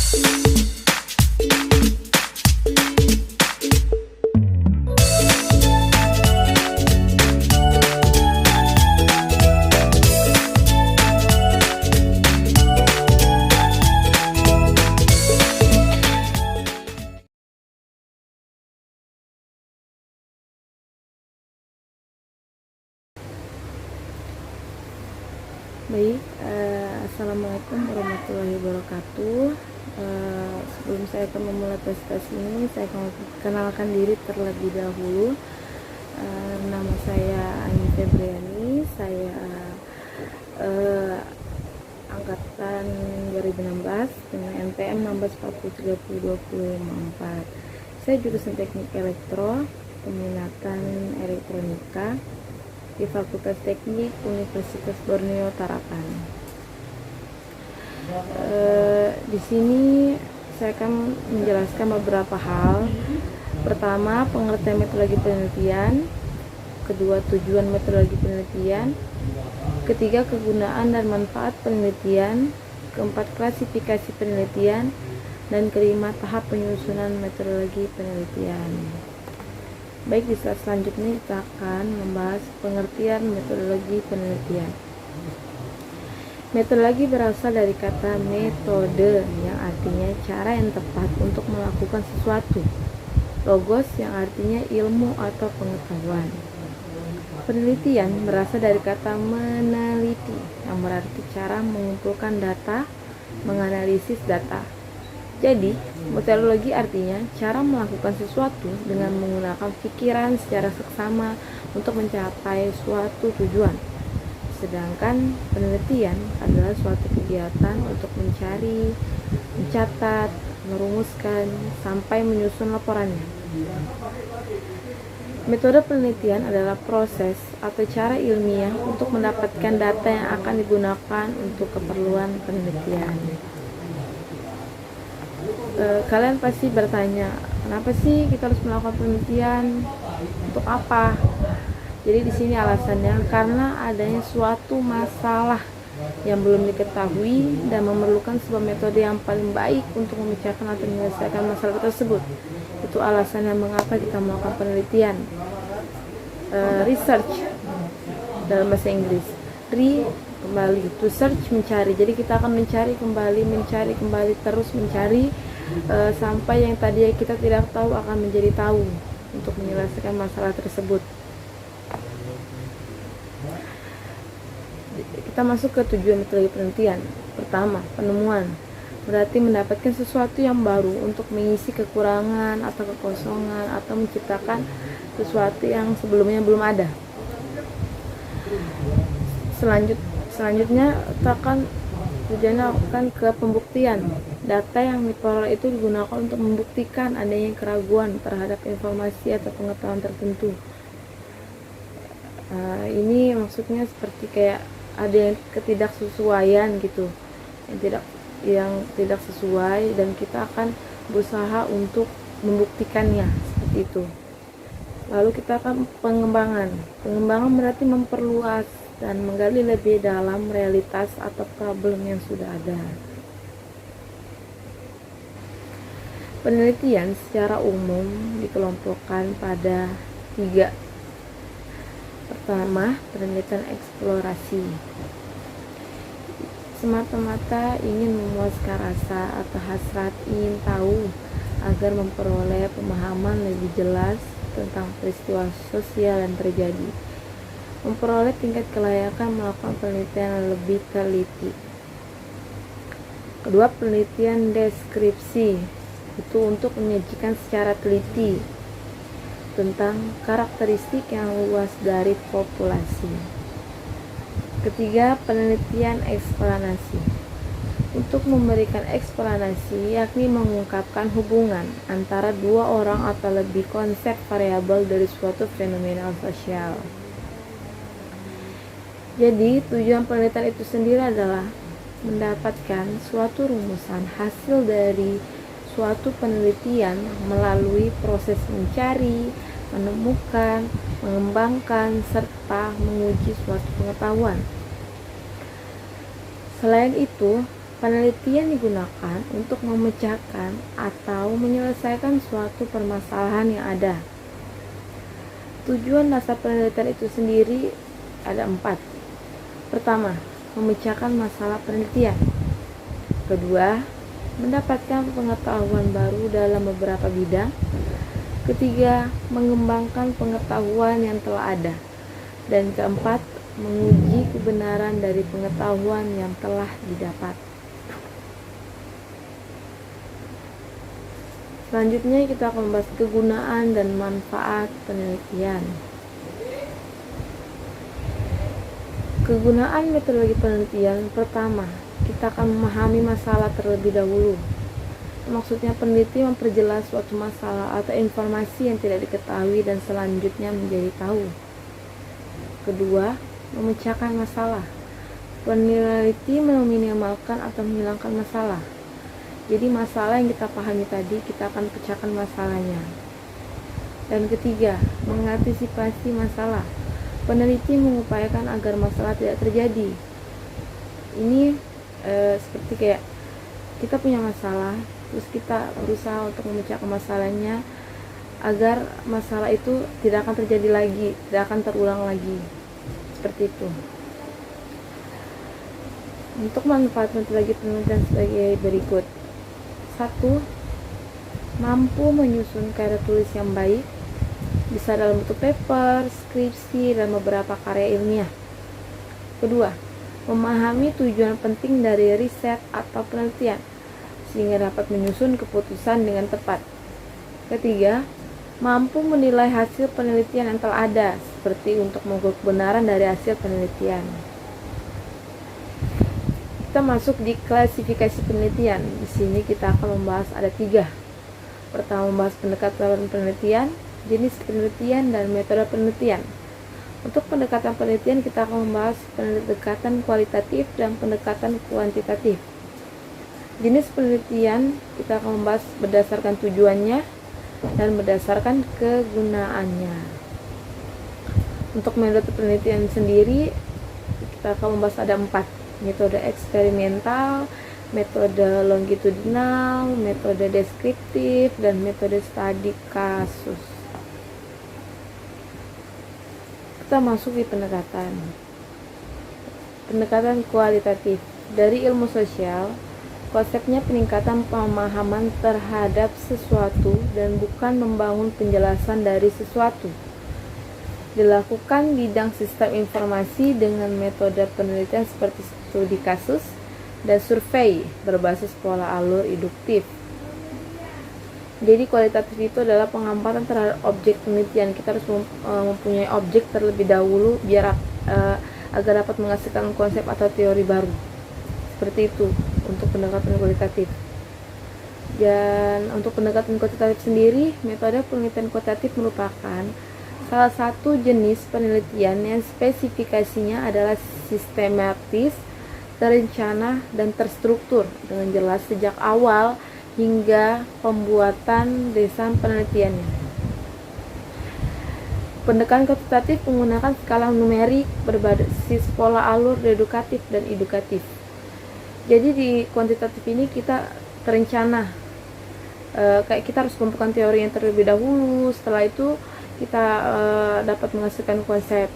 Baik, assalamualaikum warahmatullahi wabarakatuh. Sebelum saya akan memulai tes ini, saya akan kenalkan diri terlebih dahulu. Nama saya Ani Febriani, saya angkatan 2016 dengan NPM 1640302054. Saya jurusan Teknik Elektro, peminatan elektronika di Fakultas Teknik Universitas Borneo Tarakan. Di sini saya akan menjelaskan beberapa hal. Pertama, pengertian metodologi penelitian. Kedua, tujuan metodologi penelitian. Ketiga, kegunaan dan manfaat penelitian. Keempat, klasifikasi penelitian. Dan kelima, tahap penyusunan metodologi penelitian. Baik, di slide selanjutnya kita akan membahas pengertian metodologi penelitian. Metodologi berasal dari kata metode yang artinya cara yang tepat untuk melakukan sesuatu. Logos yang artinya ilmu atau pengetahuan. Penelitian berasal dari kata meneliti yang berarti cara mengumpulkan data, menganalisis data. Jadi, metodologi artinya cara melakukan sesuatu dengan menggunakan pikiran secara seksama untuk mencapai suatu tujuan. Sedangkan penelitian adalah suatu kegiatan untuk mencari, mencatat, merumuskan, sampai menyusun laporannya. Metode penelitian adalah proses atau cara ilmiah untuk mendapatkan data yang akan digunakan untuk keperluan penelitian. Kalian pasti bertanya, kenapa sih kita harus melakukan penelitian? Untuk apa? Jadi di sini alasannya karena adanya suatu masalah yang belum diketahui dan memerlukan sebuah metode yang paling baik untuk memecahkan atau menyelesaikan masalah tersebut. Itu alasannya mengapa kita melakukan penelitian. Research dalam bahasa Inggris. Kembali, to search, mencari. Jadi kita akan mencari kembali, terus mencari sampai yang tadi kita tidak tahu akan menjadi tahu untuk menyelesaikan masalah tersebut. Kita masuk ke tujuan metodologi penelitian. Pertama, penemuan. Berarti mendapatkan sesuatu yang baru untuk mengisi kekurangan atau kekosongan atau menciptakan sesuatu yang sebelumnya belum ada. Selanjutnya tujuannya akan ke pembuktian. Data yang diperoleh itu digunakan untuk membuktikan adanya keraguan terhadap informasi atau pengetahuan tertentu. Ini maksudnya seperti kayak ada yang ketidaksesuaian gitu, yang tidak sesuai, dan kita akan berusaha untuk membuktikannya seperti itu. Lalu kita akan pengembangan berarti memperluas dan menggali lebih dalam realitas atau problem yang sudah ada. Penelitian secara umum dikelompokkan pada 3. Pertama, penelitian eksplorasi. Semata-mata ingin memuaskan rasa atau hasrat ingin tahu agar memperoleh pemahaman lebih jelas tentang peristiwa sosial yang terjadi. Memperoleh tingkat kelayakan melakukan penelitian yang lebih teliti. Kedua, penelitian deskripsi. Itu untuk menyajikan secara teliti tentang karakteristik yang luas dari populasi. Ketiga, penelitian eksplanasi. Untuk memberikan eksplanasi, yakni mengungkapkan hubungan antara dua orang atau lebih konsep variabel dari suatu fenomena sosial. Jadi, tujuan penelitian itu sendiri adalah mendapatkan suatu rumusan hasil dari suatu penelitian melalui proses mencari, menemukan, mengembangkan, serta menguji suatu pengetahuan. Selain itu, Penelitian digunakan untuk memecahkan atau menyelesaikan suatu permasalahan yang ada. Tujuan dasar penelitian itu sendiri ada 4. Pertama, memecahkan masalah penelitian. Kedua, mendapatkan pengetahuan baru dalam beberapa bidang. Ketiga, mengembangkan pengetahuan yang telah ada. Dan keempat, menguji kebenaran dari pengetahuan yang telah didapat. Selanjutnya kita akan membahas kegunaan dan manfaat penelitian. Kegunaan metodologi penelitian. Pertama, kita akan memahami masalah terlebih dahulu. Maksudnya peneliti memperjelas suatu masalah atau informasi yang tidak diketahui dan selanjutnya menjadi tahu. Kedua, memecahkan masalah. Peneliti meminimalkan atau menghilangkan masalah. Jadi masalah yang kita pahami tadi, kita akan pecahkan masalahnya. Dan ketiga, mengantisipasi masalah. Peneliti mengupayakan agar masalah tidak terjadi. Ini seperti kayak kita punya masalah, terus kita berusaha untuk memecahkan masalahnya agar masalah itu tidak akan terjadi lagi, tidak akan terulang lagi. Seperti itu. Untuk manfaat metodologi penelitian sebagai berikut. 1. Mampu menyusun karya tulis yang baik, bisa dalam bentuk paper, skripsi, dan beberapa karya ilmiah. Kedua, memahami tujuan penting dari riset atau penelitian, sehingga dapat menyusun keputusan dengan tepat. Ketiga, mampu menilai hasil penelitian yang telah ada, seperti untuk mengukur kebenaran dari hasil penelitian. Kita masuk di klasifikasi penelitian. Di sini kita akan membahas ada 3. Pertama, membahas pendekatan penelitian, jenis penelitian, dan metode penelitian. Untuk pendekatan penelitian kita akan membahas pendekatan kualitatif dan pendekatan kuantitatif. Jenis penelitian kita akan membahas berdasarkan tujuannya dan berdasarkan kegunaannya. Untuk metode penelitian sendiri kita akan membahas ada 4. Metode eksperimental, metode longitudinal, metode deskriptif, dan metode studi kasus. Kita masuk di pendekatan kualitatif. Dari ilmu sosial, konsepnya peningkatan pemahaman terhadap sesuatu dan bukan membangun penjelasan dari sesuatu. Dilakukan bidang sistem informasi dengan metode penelitian seperti studi kasus dan survei berbasis pola alur induktif. Jadi kualitatif itu adalah pengamatan terhadap objek penelitian. Kita harus mempunyai objek terlebih dahulu biar agar dapat menghasilkan konsep atau teori baru. Seperti itu untuk pendekatan kualitatif. Dan untuk pendekatan kuantitatif sendiri, metode penelitian kuantitatif merupakan salah satu jenis penelitian yang spesifikasinya adalah sistematis, terencana, dan terstruktur dengan jelas sejak awal hingga pembuatan desain penelitiannya. Pendekatan kuantitatif menggunakan skala numerik berbasis pola alur dedukatif dan indukatif. Jadi di kuantitatif ini kita terencana, kayak kita harus mengumpulkan teori yang terlebih dahulu. Setelah itu kita dapat menghasilkan konsep.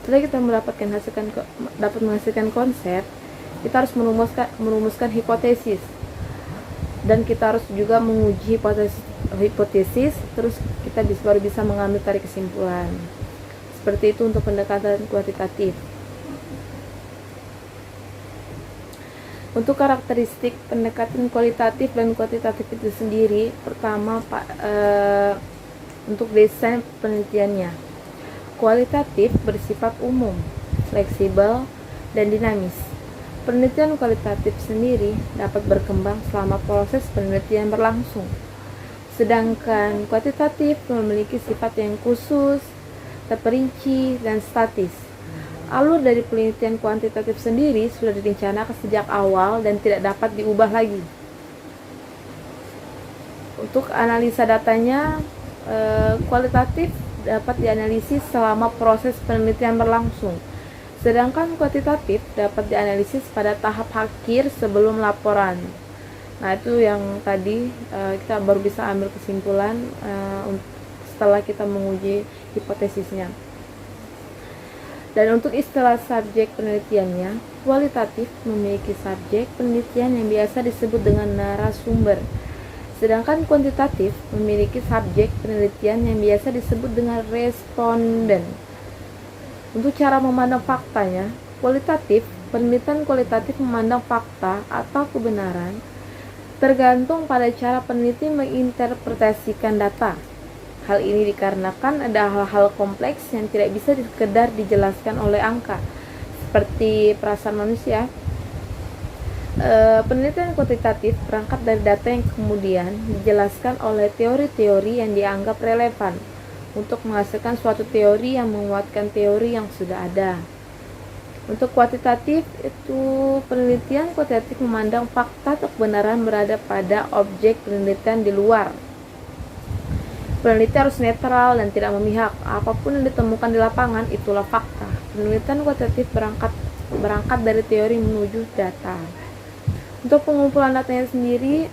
Setelah kita dapat menghasilkan konsep, kita harus merumuskan hipotesis, dan kita harus juga menguji hipotesis, terus kita baru bisa mengambil tarik kesimpulan. Seperti itu untuk pendekatan kuantitatif. Untuk karakteristik pendekatan kualitatif dan kuantitatif itu sendiri, pertama untuk desain penelitiannya. Kualitatif bersifat umum, fleksibel, dan dinamis. Penelitian kualitatif sendiri dapat berkembang selama proses penelitian berlangsung. Sedangkan kuantitatif memiliki sifat yang khusus, terperinci, dan statis. Alur dari penelitian kuantitatif sendiri sudah direncanakan sejak awal dan tidak dapat diubah lagi. Untuk analisa datanya, kualitatif dapat dianalisis selama proses penelitian berlangsung, Sedangkan kuantitatif dapat dianalisis pada tahap akhir sebelum laporan. Nah, itu yang tadi kita baru bisa ambil kesimpulan setelah kita menguji hipotesisnya. Dan untuk istilah subjek penelitiannya, kualitatif memiliki subjek penelitian yang biasa disebut dengan narasumber. Sedangkan kuantitatif memiliki subjek penelitian yang biasa disebut dengan responden. Untuk cara memandang faktanya, penelitian kualitatif memandang fakta atau kebenaran tergantung pada cara peneliti menginterpretasikan data. Hal ini dikarenakan ada hal-hal kompleks yang tidak bisa sekedar dijelaskan oleh angka, seperti perasaan manusia. Penelitian kuantitatif berangkat dari data yang kemudian dijelaskan oleh teori-teori yang dianggap relevan untuk menghasilkan suatu teori yang menguatkan teori yang sudah ada. Untuk kuantitatif, penelitian kuantitatif memandang fakta atau kebenaran berada pada objek penelitian di luar. Peneliti harus netral dan tidak memihak. Apapun yang ditemukan di lapangan, itulah fakta. Penelitian kuantitatif berangkat dari teori menuju data. Untuk pengumpulan datanya sendiri,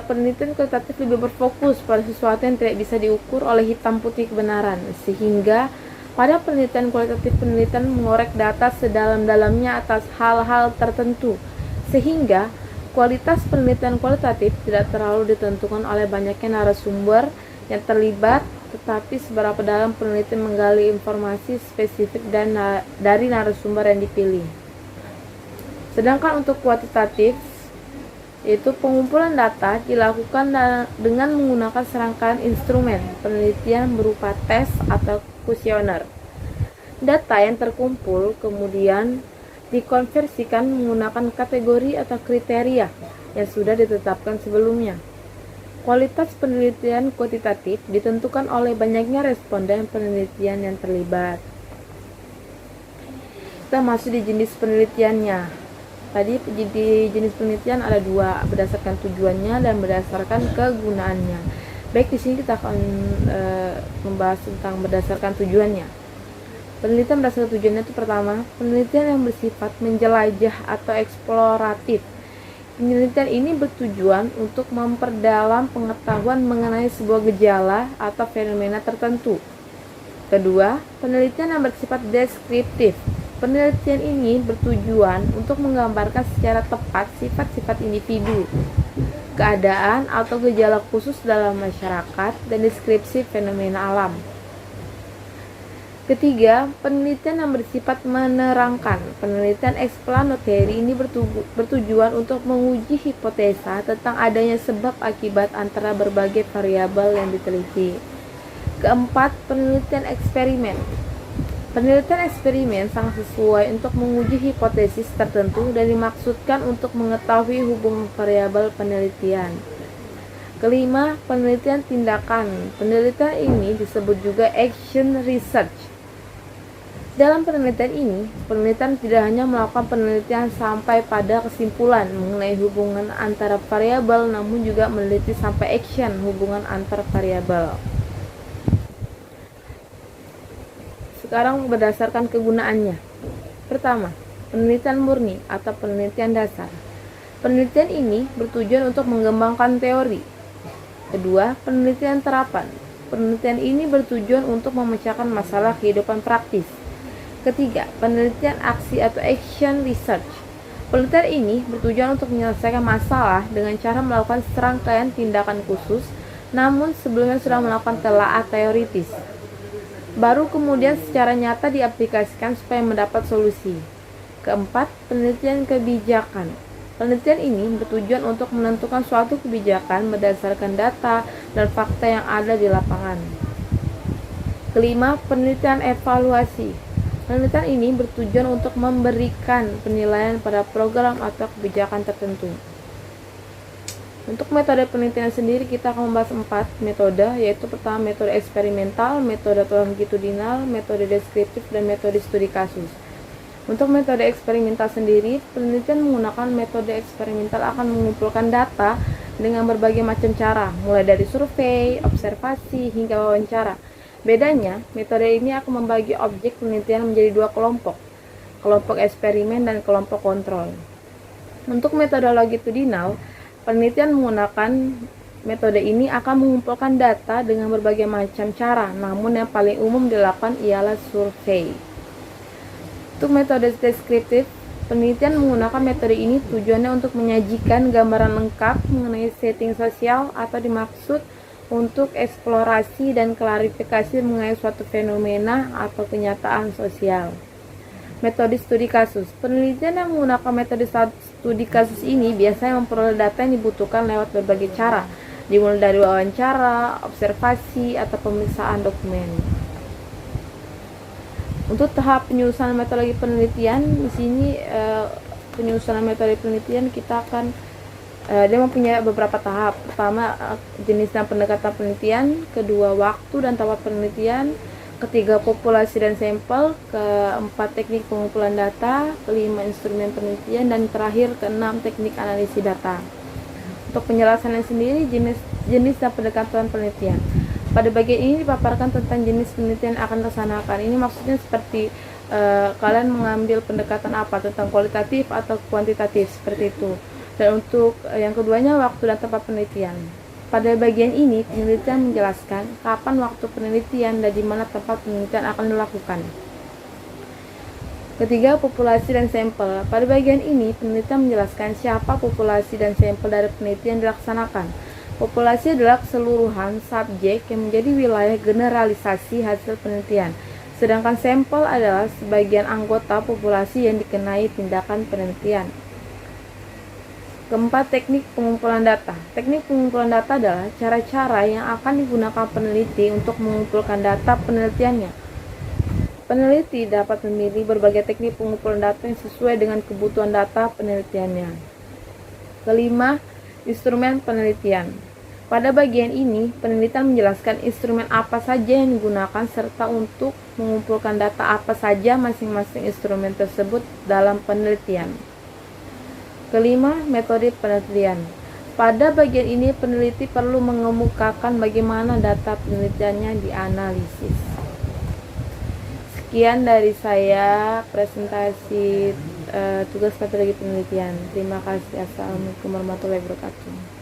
penelitian kualitatif lebih berfokus pada sesuatu yang tidak bisa diukur oleh hitam putih kebenaran, sehingga pada penelitian kualitatif penelitian mengorek data sedalam-dalamnya atas hal-hal tertentu, sehingga kualitas penelitian kualitatif tidak terlalu ditentukan oleh banyaknya narasumber yang terlibat, tetapi seberapa dalam peneliti menggali informasi spesifik dari narasumber yang dipilih. Sedangkan untuk kuantitatif, yaitu pengumpulan data dilakukan dengan menggunakan serangkaian instrumen penelitian berupa tes atau kuesioner. Data yang terkumpul kemudian dikonversikan menggunakan kategori atau kriteria yang sudah ditetapkan sebelumnya. Kualitas penelitian kuantitatif ditentukan oleh banyaknya responden penelitian yang terlibat. Kita masuk di jenis penelitiannya. Tadi di jenis penelitian ada dua, berdasarkan tujuannya dan berdasarkan kegunaannya. Baik, di sini kita akan membahas tentang berdasarkan tujuannya. Penelitian berdasarkan tujuannya itu pertama, penelitian yang bersifat menjelajah atau eksploratif. Penelitian ini bertujuan untuk memperdalam pengetahuan mengenai sebuah gejala atau fenomena tertentu. Kedua, penelitian yang bersifat deskriptif. Penelitian ini bertujuan untuk menggambarkan secara tepat sifat-sifat individu, keadaan atau gejala khusus dalam masyarakat, dan deskripsi fenomena alam. Ketiga, penelitian yang bersifat menerangkan. Penelitian explanatory ini bertujuan untuk menguji hipotesa tentang adanya sebab akibat antara berbagai variabel yang diteliti. Keempat, penelitian eksperimen. Penelitian eksperimen sangat sesuai untuk menguji hipotesis tertentu dan dimaksudkan untuk mengetahui hubungan variabel penelitian. Kelima, penelitian tindakan. Penelitian ini disebut juga action research. Dalam penelitian ini, penelitian tidak hanya melakukan penelitian sampai pada kesimpulan mengenai hubungan antara variabel, namun juga meneliti sampai action hubungan antar variabel. Sekarang berdasarkan kegunaannya. Pertama, penelitian murni atau penelitian dasar. Penelitian ini bertujuan untuk mengembangkan teori. Kedua, penelitian terapan. Penelitian ini bertujuan untuk memecahkan masalah kehidupan praktis. Ketiga, penelitian aksi atau action research. Penelitian ini bertujuan untuk menyelesaikan masalah dengan cara melakukan serangkaian tindakan khusus, namun sebelumnya sudah melakukan telaah teoritis. Baru kemudian secara nyata diaplikasikan supaya mendapat solusi. Keempat, penelitian kebijakan. Penelitian ini bertujuan untuk menentukan suatu kebijakan berdasarkan data dan fakta yang ada di lapangan. Kelima, penelitian evaluasi. Penelitian ini bertujuan untuk memberikan penilaian pada program atau kebijakan tertentu. Untuk metode penelitian sendiri kita akan membahas 4 metode, yaitu pertama metode eksperimental, metode longitudinal, metode deskriptif, dan metode studi kasus. Untuk metode eksperimental sendiri, penelitian menggunakan metode eksperimental akan mengumpulkan data dengan berbagai macam cara, mulai dari survei, observasi, hingga wawancara. Bedanya, metode ini akan membagi objek penelitian menjadi dua kelompok, kelompok eksperimen dan kelompok kontrol. Untuk metode longitudinal, penelitian menggunakan metode ini akan mengumpulkan data dengan berbagai macam cara, namun yang paling umum dilakukan ialah survei. Untuk metode deskriptif, penelitian menggunakan metode ini tujuannya untuk menyajikan gambaran lengkap mengenai setting sosial atau dimaksud untuk eksplorasi dan klarifikasi mengenai suatu fenomena atau kenyataan sosial. Metode studi kasus. Penelitian yang menggunakan metode studi kasus ini biasanya memperoleh data yang dibutuhkan lewat berbagai cara, dimulai dari wawancara, observasi, atau pemeriksaan dokumen. Untuk tahap penyusunan metodologi penelitian, di sini penyusunan metode penelitian kita akan dia mempunyai beberapa tahap. Pertama, jenis dan pendekatan penelitian, kedua, waktu dan tempat penelitian, ketiga, populasi dan sampel, keempat, teknik pengumpulan data, kelima, instrumen penelitian, dan terakhir, keenam, teknik analisis data. Untuk penjelasannya sendiri, jenis dan pendekatan penelitian. Pada bagian ini dipaparkan tentang jenis penelitian yang akan dilaksanakan. Ini maksudnya seperti kalian mengambil pendekatan apa, tentang kualitatif atau kuantitatif, seperti itu. Dan untuk yang keduanya, waktu dan tempat penelitian. Pada bagian ini, penelitian menjelaskan kapan waktu penelitian dan di mana tempat penelitian akan dilakukan. Ketiga, populasi dan sampel. Pada bagian ini, penelitian menjelaskan siapa populasi dan sampel dari penelitian dilaksanakan. Populasi adalah keseluruhan subjek yang menjadi wilayah generalisasi hasil penelitian, sedangkan sampel adalah sebagian anggota populasi yang dikenai tindakan penelitian. Keempat, teknik pengumpulan data. Teknik pengumpulan data adalah cara-cara yang akan digunakan peneliti untuk mengumpulkan data penelitiannya. Peneliti dapat memilih berbagai teknik pengumpulan data yang sesuai dengan kebutuhan data penelitiannya. Kelima, instrumen penelitian. Pada bagian ini, penelitian menjelaskan instrumen apa saja yang digunakan serta untuk mengumpulkan data apa saja masing-masing instrumen tersebut dalam penelitian. Kelima, metode penelitian. Pada bagian ini, peneliti perlu mengemukakan bagaimana data penelitiannya dianalisis. Sekian dari saya presentasi tugas metodologi penelitian. Terima kasih. Assalamualaikum warahmatullahi wabarakatuh.